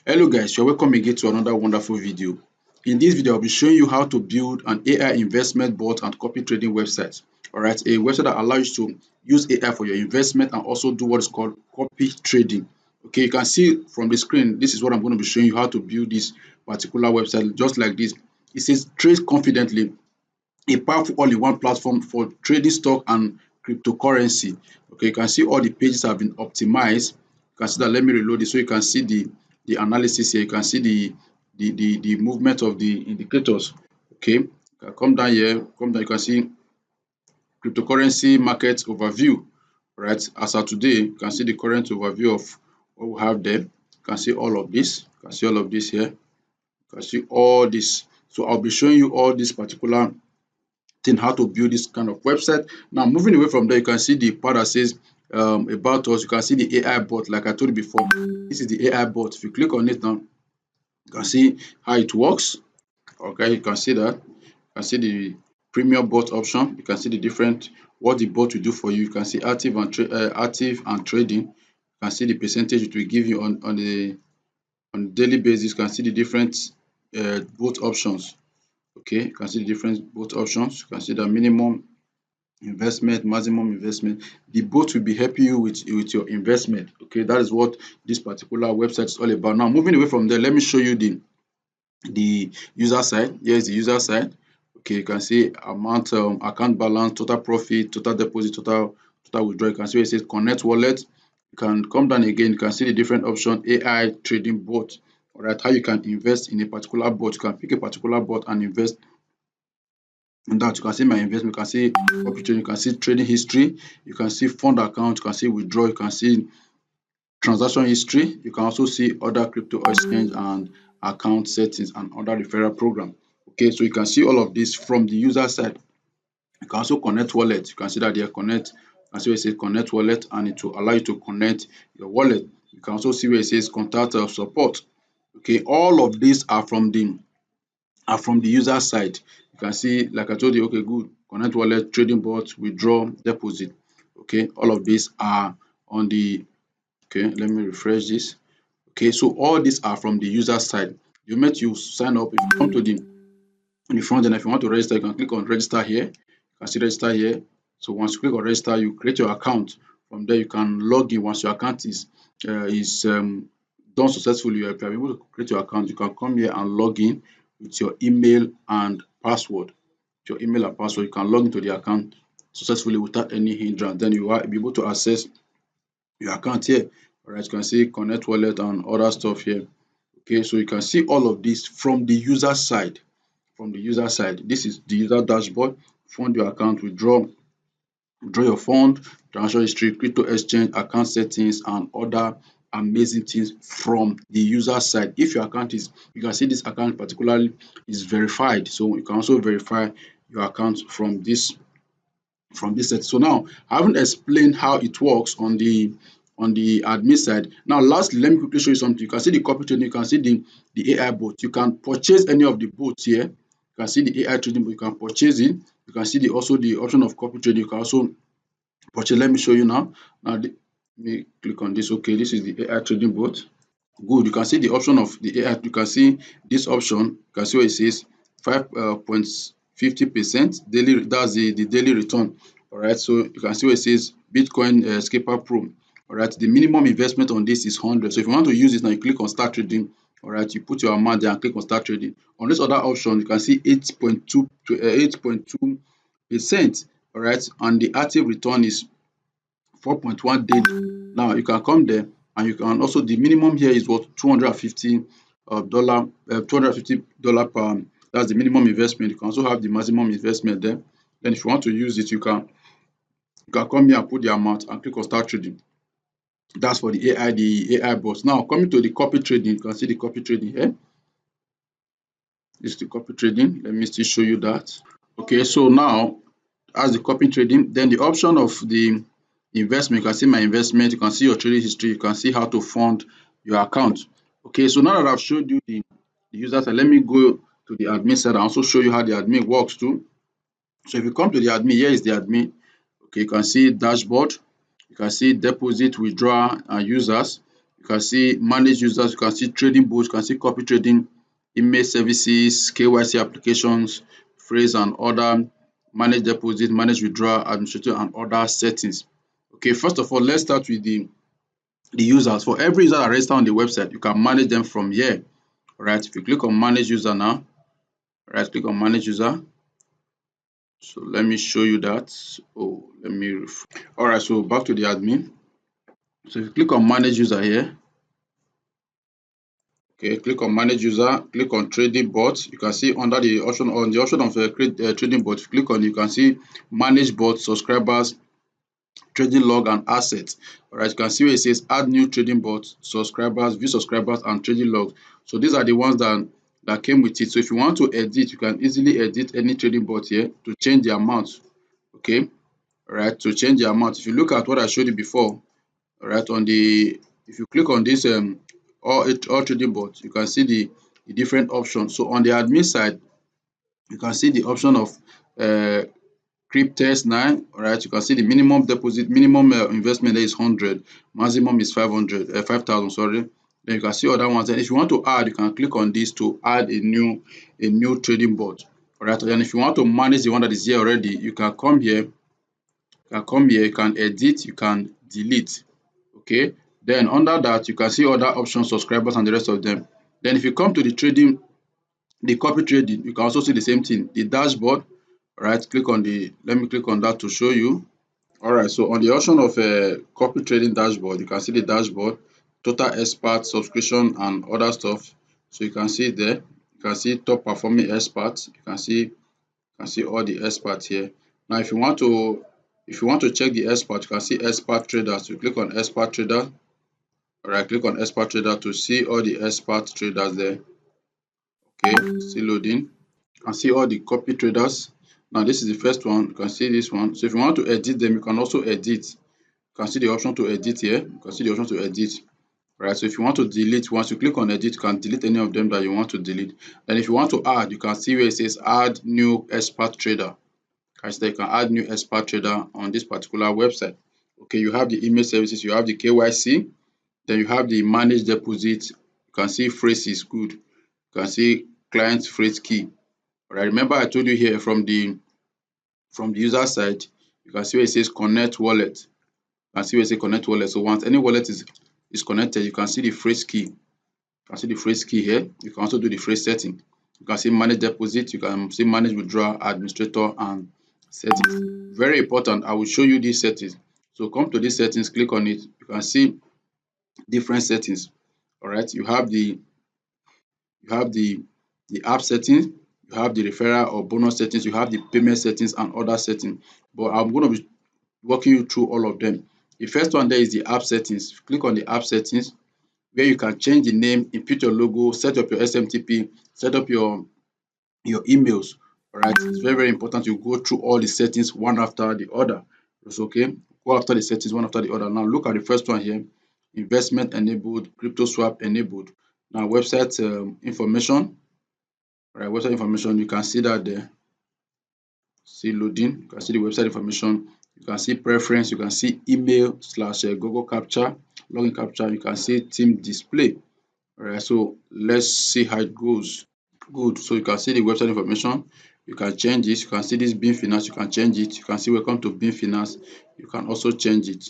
Hello guys, you're welcome again to another wonderful video. In this video, I'll be showing you how to build an AI investment bot and copy trading website. Alright, a website that allows you to use AI for your investment and also do what is called copy trading. Okay, you can see from the screen, this is what I'm going to be showing you how to build this particular website just like this. It says trade confidently, a powerful all-in-one platform for trading stock and cryptocurrency. Okay, you can see all the pages have been optimized. You can see that. Let me reload it so you can see the analysis here. You can see the movement of the indicators. Okay, you can come down here, come down. You can see cryptocurrency market overview. Right, as of today, you can see the current overview of what we have there. You can see all of this. You can see all of this here. You can see all this. So I'll be showing you all this particular thing, how to build this kind of website. Now, moving away from there, you can see the part that says about us. You can see the AI bot, like I told you before. This is the AI bot. If you click on it now, you can see how it works. Okay, you can see that. You can see the premium bot option. You can see the different what the bot will do for you. You can see active and trading. You can see the percentage it will give you on the daily basis. You can see the different bot options. Okay, you can see the different bot options. You can see the minimum investment, maximum investment. The bot will be helping you with your investment. Okay, that is what this particular website is all about. Now, moving away from there, let me show you the user side. Here is the user side. Okay, you can see amount, account balance, total profit, total deposit, total withdrawal. You can see where it says connect wallet. You can come down again. You can see the different option AI trading bot. All right, how you can invest in a particular bot. You can pick a particular bot and invest in that. You can see my investment. You can see copy trading. You can see trading history. You can see fund account. You can see withdraw. You can see transaction history. You can also see other crypto exchange and account settings and other referral program. Okay, so you can see all of this from the user side. You can also connect wallet. You can see that they are connect. And so it says connect wallet, and it will allow you to connect your wallet. You can also see where it says contact support. Okay, all of these are from the user side. You can see, like I told you, okay, good. Connect wallet, trading bot, withdraw, deposit. Okay, all of these are on the. Okay, let me refresh this. Okay, so all these are from the user side. The moment you sign up, if you come to the front end, if you want to register, you can click on register here. You can see register here. So once you click on register, you create your account. From there, you can log in. Once your account is done successfully, if you are able to create your account, you can come here and log in with your email and password. Your email and password, you can log into the account successfully without any hindrance. Then you will be able to access your account here. All right, you can see connect wallet and other stuff here. Okay, so you can see all of this from the user side. From the user side, this is the user dashboard. Fund your account, withdraw your fund, transaction history, crypto exchange, account settings, and other amazing things from the user side. If your account is, you can see this account particularly is verified, so you can also verify your account from this set. So now I haven't explained how it works on the admin side. Now lastly, let me quickly show you something. You can see the copy trading, you can see the AI bot. You can purchase any of the bots here. You can see the AI trading bot, you can purchase it. You can see also the option of copy trading. You can also purchase. Let me show you now. Let me click on this. Okay, this is the AI trading bot. Good. You can see the option of the AI. You can see this option. You can see where it says 5.50% daily. That's the daily return. All right. So you can see where it says Bitcoin Scalper Pro. All right. The minimum investment on this is 100. So if you want to use this now, you click on start trading. All right. You put your amount there and click on start trading. On this other option, you can see 8.2%. All right. And the active return is 4.1 daily. Now you can come there and you can also, the minimum here is what, $250 $250 per. That's the minimum investment. You can also have the maximum investment there. Then if you want to use it, you can come here and put the amount and click on start trading. That's for the AI bots. Now coming to the copy trading, you can see the copy trading here. This is the copy trading. Let me still show you that. Okay, so now as the copy trading, then the option of the investment, you can see my investment, you can see your trading history, you can see how to fund your account. Okay, so now that I've showed you the user side, let me go to the admin side and also show you how the admin works too. So if you come to the admin, here is the admin. Okay, you can see dashboard, you can see deposit, withdrawal, and users. You can see manage users, you can see trading bots, you can see copy trading, email services, KYC applications, phrase and order, manage deposit, manage withdrawal, administrator and other settings. Okay, first of all, let's start with the users. For every user that register on the website, you can manage them from here. Right, if you click on manage user now, right click on manage user. So let me show you that. Oh, let me all right, so back to the admin. So if you click on manage user here, okay, click on manage user, click on trading bot. You can see under the option of create trading bot, click on, you can see manage bot, subscribers, trading log and assets. All right, you can see where it says add new trading bot, subscribers, view subscribers and trading log. So these are the ones that came with it. So if you want to edit, you can easily edit any trading bot here to change the amount. Okay, all right, to change the amount. If you look at what I showed you before, all right, if you click on this all trading bot, you can see the different options. So on the admin side, you can see the option of Cryptest 9, all right, you can see the minimum deposit, minimum investment there is 100, maximum is 5,000, sorry. Then you can see other ones. And if you want to add, you can click on this to add a new trading bot. All right, and if you want to manage the one that is here already, you can come here, you can edit, you can delete. Okay, then under that, you can see other options, subscribers and the rest of them. Then if you come to the copy trading, you can also see the same thing, the dashboard. Right, let me click on that to show you. All right, so on the option of copy trading dashboard, you can see the dashboard, total expert, subscription and other stuff. So you can see it there. You can see top performing experts. You can see all the experts here. Now if you want to check the expert, you can see expert traders. You click on expert trader. All right, click on expert trader to see all the expert traders there. Okay, still loading. You can see all the copy traders. Now this is the first one. You can see this one. So if you want to edit them, you can also edit. You can see the option to edit here. You can see the option to edit. Right. So if you want to delete, once you click on edit, you can delete any of them that you want to delete. And if you want to add, you can see where it says add new expert trader. You can add new expert trader on this particular website. Okay, you have the email services, you have the KYC, then you have the managed deposit. You can see phrase is good. You can see client phrase key. All right. Remember I told you here from the user side, you can see where it says connect wallet. You can see where it says connect wallet. So once any wallet is connected, you can see the phrase key. You can see the phrase key here. You can also do the phrase setting. You can see manage deposit. You can see manage withdrawal, administrator, and settings. Very important. I will show you these settings. So come to these settings, click on it. You can see different settings. All right. You have the app settings, you have the referral or bonus settings, you have the payment settings and other settings. But I'm going to be walking you through all of them. The first one there is the app settings. Click on the app settings where you can change the name, input your logo, set up your SMTP, set up your emails. All right, it's very, very important you go through all the settings one after the other. It's okay. Go after the settings one after the other. Now look at the first one here. Investment enabled, crypto swap enabled. Now website information. All right, website information, you can see that there. See loading. You can see the website information. You can see preference. You can see email slash Google Capture, login capture. You can see team display. All right, so let's see how it goes. Good. So you can see the website information. You can change this. You can see this Beam Finance. You can change it. You can see welcome to Beam Finance. You can also change it.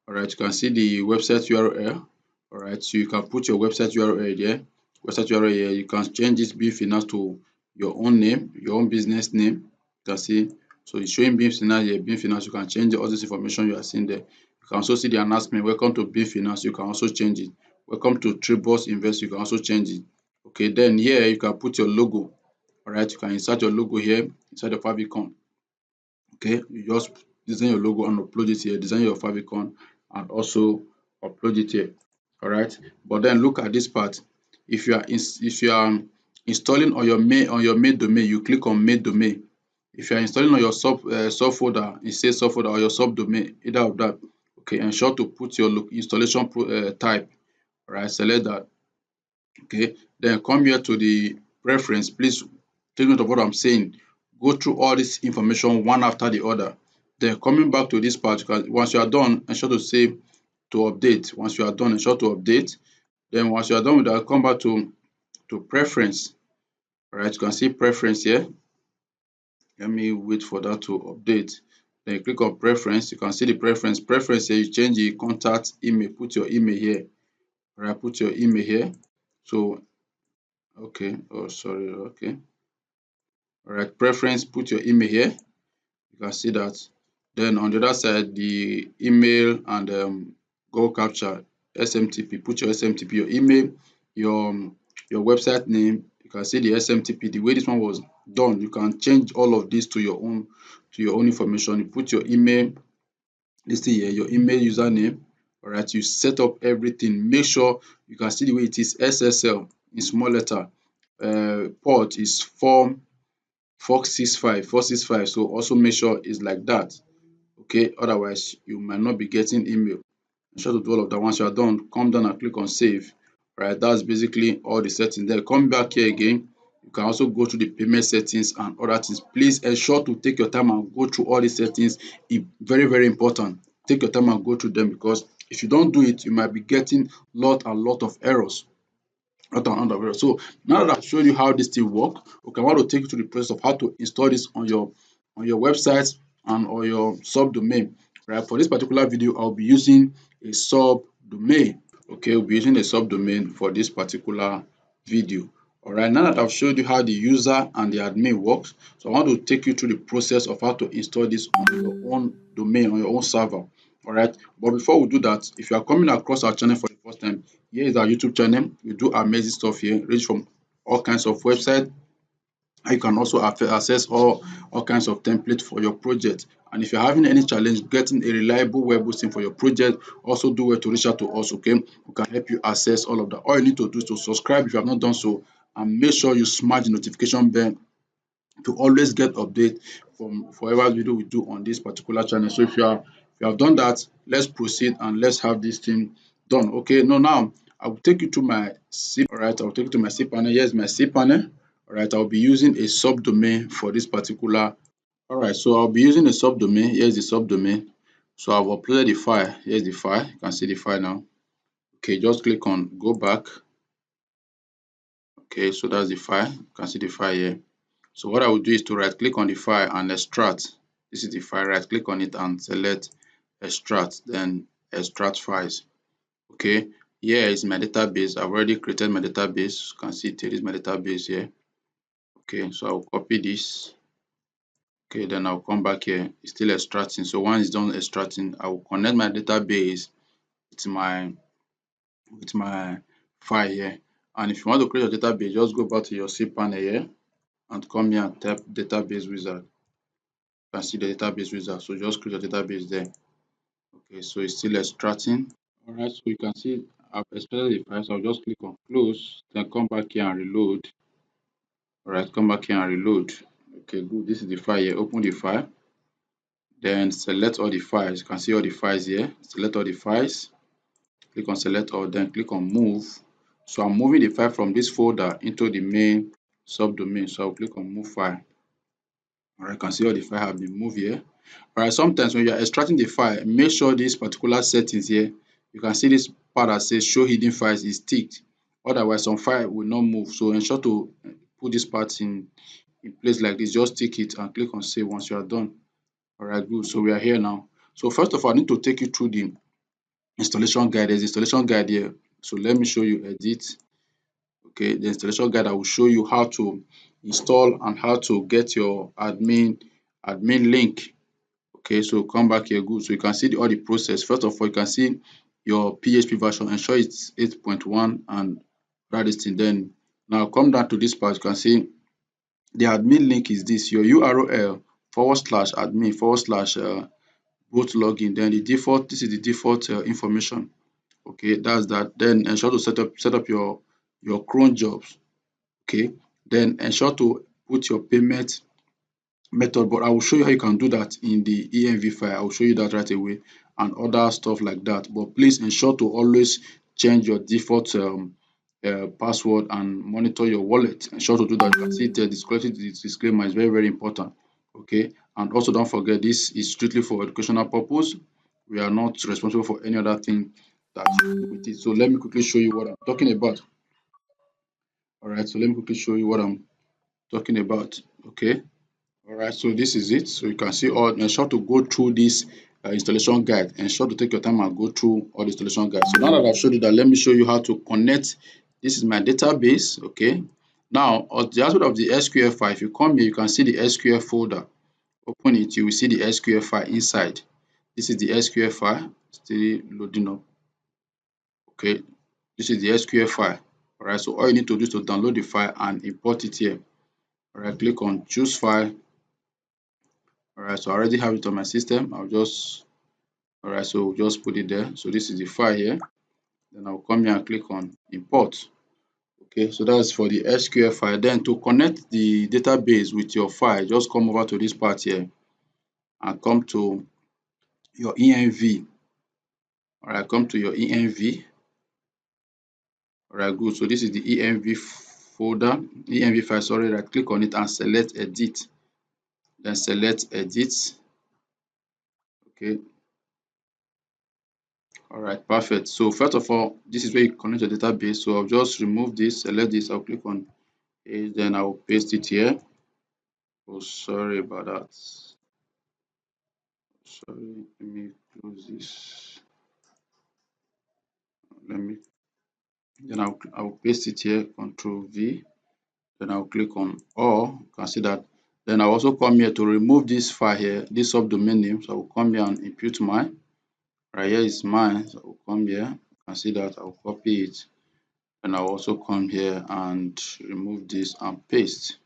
All right. You can see the website URL. All right. So you can put your website URL there. Website URL here. You can change this Beam Finance to your own name, your own business name. You can see. So it's showing Beam Finance here. Beam Finance. You can change all this information you are seeing there. You can also see the announcement. Welcome to Beam Finance. You can also change it. Welcome to Tribus Invest. You can also change it. Okay, then here you can put your logo. All right, you can insert your logo here inside your favicon. Okay, you just design your logo and upload it here. Design your favicon and also upload it here. All right, but then look at this part. If you are installing on your main domain, you click on main domain. If you are installing on your subfolder, it says subfolder or your subdomain, either of that. Okay, ensure to put your installation type. All right, select that. Okay, then come here to the preference. Please take note of what I'm saying. Go through all this information one after the other. Then coming back to this part, once you are done, ensure to say to update. Once you are done, ensure to update. Then once you are done with that, come back to preference. All right, you can see preference here. Let me wait for that to update. Then you click on preference. You can see the preference. Preference here, you change the contact email. Put your email here. All right, put your email here. So, okay. Oh, sorry. Okay. All right, preference. Put your email here. You can see that. Then on the other side, the email and goal capture SMTP. Put your SMTP, your email, your website name. You can see the SMTP. The way this one was done, you can change all of this to your own information. You put your email, this thing here, your email username. All right, you set up everything. Make sure you can see the way it is SSL in small letter. Port is 465. So also make sure it's like that. Okay, otherwise you might not be getting email. Ensure to do all of that. Once you are done, come down and click on save. Right, that's basically all the settings there. Come back here again. You can also go to the payment settings and other things. Please ensure to take your time and go through all these settings. It's very, very important. Take your time and go through them, because if you don't do it, you might be getting lot of errors. So now that I've shown you how this thing work, okay, I want to take you to the process of how to install this on your website and on your subdomain. Right. For this particular video, I'll be using a subdomain. Okay, we'll be using a subdomain for this particular video. All right, now that I've showed you how the user and the admin works, so I want to take you through the process of how to install this on your own domain, on your own server. All right, but before we do that, if you are coming across our channel for the first time, here is our YouTube channel. We do amazing stuff here, range from all kinds of websites. You can also access all kinds of templates for your project. And if you're having any challenge getting a reliable web hosting for your project, also do well to reach out to us. Okay, we can help you access all of that. All you need to do is to subscribe if you have not done so, and make sure you smash the notification bell to always get update from whatever video we do on this particular channel. So if you have done that, let's proceed and let's have this thing done. Okay, now I will take you to my C. All right, I'll take you to my cPanel. Here's my cPanel. All right, I'll be using a subdomain for this particular. All right, so I'll be using a subdomain. Here's the subdomain. So I've uploaded the file. Here's the file. You can see the file now. Okay, just click on go back. Okay, so that's the file. You can see the file here. So what I will do is to right click on the file and extract. This is the file. Right click on it and select extract, then extract files. Okay, here is my database. I've already created my database. You can see it is my database here. Okay, so I'll copy this. Okay, then I'll come back here. It's still extracting. So once it's done extracting, I will connect my database with my file here. And if you want to create a database, just go back to your cPanel here and come here and type database wizard. You can see the database wizard. So just create a database there. Okay, so it's still extracting. All right, so you can see I've extracted the file. So I'll just click on close, then come back here and reload. All right, come back here and reload. Okay, good. This is the file here. Open the file. Then select all the files. You can see all the files here. Select all the files. Click on select all, then click on move. So I'm moving the file from this folder into the main subdomain. So I'll click on move file. All right, you can see all the file have been moved here. All right, sometimes when you're extracting the file, make sure this particular settings here, you can see this part that says show hidden files is ticked. Otherwise, some file will not move. So ensure to put this part in place like this. Just tick it and click on save once you are done. All right, good. So we are here now. So first of all, I need to take you through the installation guide. There's installation guide here. So let me show you edit. Okay, the installation guide, I will show you how to install and how to get your admin link. Okay, so come back here. Good. So you can see all the process. First of all, you can see your PHP version. Ensure it's 8.1 and write this thing. Then now come down to this part. You can see the admin link is this, your URL /admin/ boot login. Then the default, this is the default information. Okay, that's that. Then ensure to set up your cron jobs. Okay, then ensure to put your payment method, but I will show you how you can do that in the env file. I will show you that right away and other stuff like that. But please ensure to always change your default password and monitor your wallet. Ensure to do that. You can see the disclaimer is very, very important. Okay, and also don't forget this is strictly for educational purpose. We are not responsible for any other thing that you do with it. So let me quickly show you what I'm talking about. All right, so let me quickly show you what I'm talking about. Okay. All right, so this is it. So you can see all. Ensure to go through this installation guide. Ensure to take your time and go through all the installation guide. So now that I've showed you that, let me show you how to connect. This is my database. Okay. Now, on the aspect of the SQL file, if you come here, you can see the SQL folder. Open it, you will see the SQL file inside. This is the SQL file. Still loading up. Okay. This is the SQL file. All right. So all you need to do is to download the file and import it here. All right. Click on choose file. All right. So I already have it on my system. I'll just Alright, so we'll just put it there. So this is the file here. Then I'll come here and click on import. Okay, so that's for the SQL file. Then to connect the database with your file, just come over to this part here and come to your env. Alright, come to your env. Alright, good. So this is the env folder, env file, sorry. Right click on it and select edit. Then select edit. Okay, all right, perfect. So first of all, this is where you connect your database. So I'll just remove this, select this, I'll click on it, then I'll paste it here. Oh, sorry about that. Sorry, let me close this. Let me then I'll paste it here, Control V. Then I'll click on all. You can see that. Then I'll also come here to remove this file here, this subdomain name. So I'll come here and impute mine. Right here is mine. So I'll come here. You can see that I'll copy it. And I'll also come here and remove this and paste.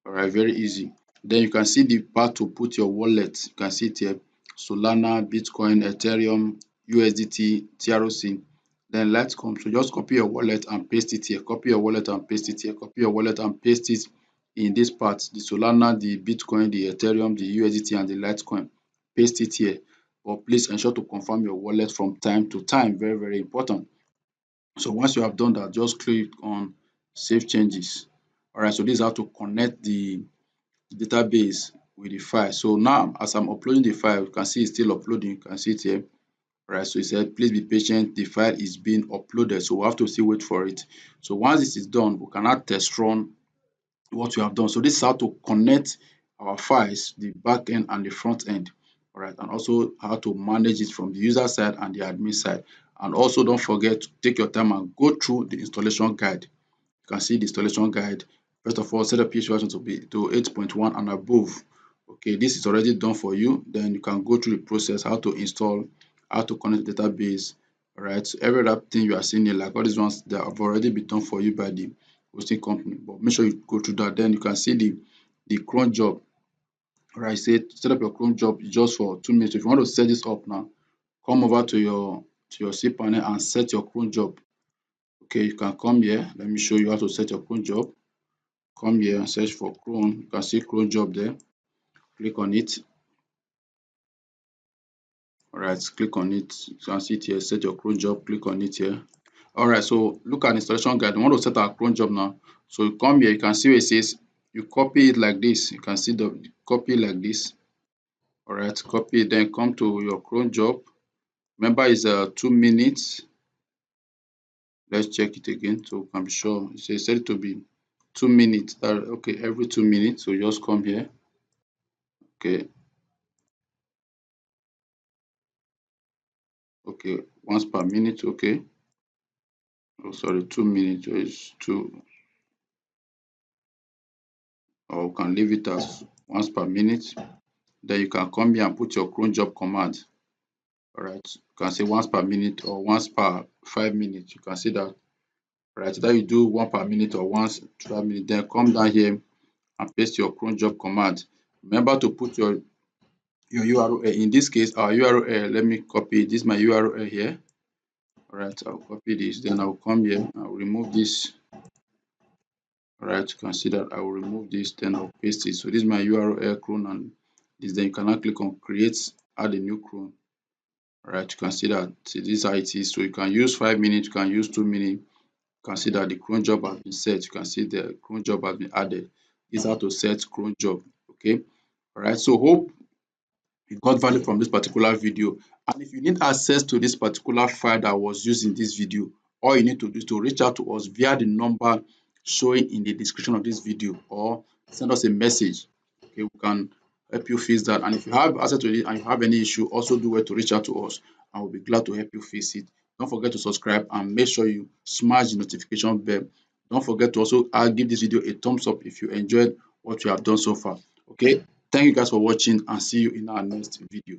All right, very easy. Then you can see the part to put your wallet. You can see it here: Solana, Bitcoin, Ethereum, USDT, TRC, then Litecoin. So just copy your wallet and paste it here. Copy your wallet and paste it here. Copy your wallet and paste it in this part: the Solana, the Bitcoin, the Ethereum, the USDT, and the Litecoin. Paste it here. But please ensure to confirm your wallet from time to time. Very, very important. So once you have done that, just click on Save Changes. All right, so this is how to connect the database with the file. So now as I'm uploading the file, you can see it's still uploading. You can see it here. Right, so it said please be patient, the file is being uploaded, so we have to still wait for it. So once this is done, we can now test run what we have done. So this is how to connect our files, the back end and the front end. All right, and also how to manage it from the user side and the admin side. And also don't forget to take your time and go through the installation guide. You can see the installation guide. First of all, set up PHP version to be to 8.1 and above. Okay, this is already done for you. Then you can go through the process, how to install, how to connect the database. All right, so every other thing you are seeing here, like all these ones that have already been done for you by the hosting company. But make sure you go through that. Then you can see the cron job. All right, set up your cron job just for 2 minutes. If you want to set this up now, come over to your cPanel and set your cron job. Okay, you can come here. Let me show you how to set your cron job. Come here and search for cron. You can see cron job there. Click on it. All right, click on it. You can see it here. Set your cron job. Click on it here. All right, so look at installation guide. We want to set our cron job now. So you come here. You can see where it says you copy it like this. You can see the copy like this. All right, copy it. Then come to your cron job. Remember, it's 2 minutes. Let's check it again so we can be sure. It says set it to be 2 minutes. Okay, every 2 minutes. So just come here. Okay, okay, once per minute. Okay. Oh, sorry, 2 minutes is two, or we can leave it as once per minute. Then you can come here and put your cron job command. All right, you can say once per minute or once per 5 minutes. You can see that. All right, that you do one per minute or once 5 minutes. Then come down here and paste your cron job command. Remember to put your URL. In this case, our URL. Let me copy this. My URL here. All right, I'll copy this. Then I'll come here. I'll remove this. All right, you can see that I will remove this, then I'll paste it. So this is my URL cron, and this, then you can now click on create, add a new cron. All right, you can see that. See, this is how it is. So you can use 5 minutes, you can use 2 minutes. You can see that the cron job has been set. You can see the cron job has been added. This is how to set cron job. Okay. All right. So hope you got value from this particular video, And if you need access to this particular file that was used in this video, all you need to do is to reach out to us via the number showing in the description of this video, or send us a message. Okay, we can help you fix that. And if you have access to it and you have any issue, also do well to reach out to us and we'll be glad to help you fix it. Don't forget to subscribe and make sure you smash the notification bell. Don't forget to also give this video a thumbs up if you enjoyed what you have done so far. Okay, thank you guys for watching and see you in our next video.